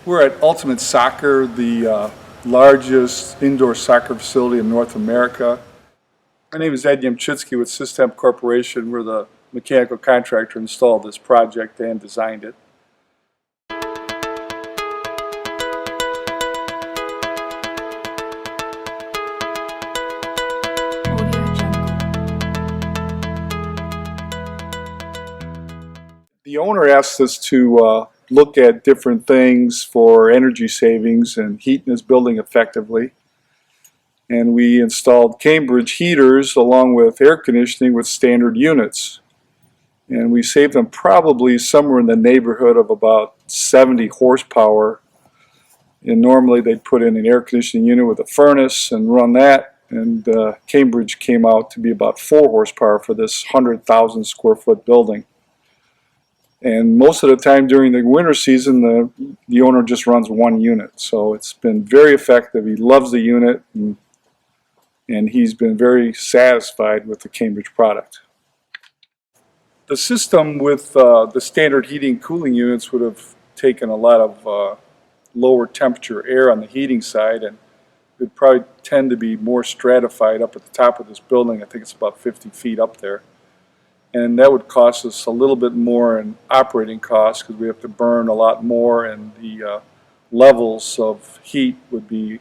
We're at Ultimate Soccer, the largest indoor soccer facility in North America. My name is Niemczycki with Systemp Corporation. We're the mechanical contractor who installed this project and designed it. The owner asked us to look at different things for energy savings and heating his building effectively. And we installed Cambridge heaters along with air conditioning with standard units. And we saved them probably somewhere in the neighborhood of about 70 horsepower. And normally they'd put in an air conditioning unit with a furnace and run that. And Cambridge came out to be about 4 horsepower for this 100,000 square foot building. And most of the time during the winter season, the owner just runs one unit. So it's been very effective. He loves the unit, and he's been very satisfied with the Cambridge product. The system with the standard heating and cooling units would have taken a lot of lower temperature air on the heating side, and it would probably tend to be more stratified up at the top of this building. I think it's about 50 feet up there. And that would cost us a little bit more in operating costs because we have to burn a lot more, and the levels of heat would be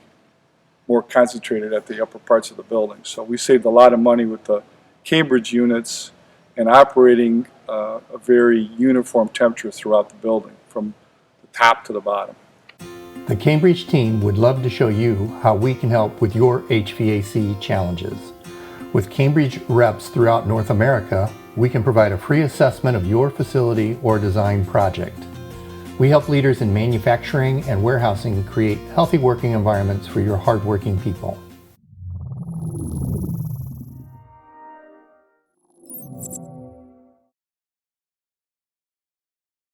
more concentrated at the upper parts of the building. So we saved a lot of money with the Cambridge units and operating a very uniform temperature throughout the building from the top to the bottom. The Cambridge team would love to show you how we can help with your HVAC challenges. With Cambridge reps throughout North America, we can provide a free assessment of your facility or design project. We help leaders in manufacturing and warehousing create healthy working environments for your hardworking people.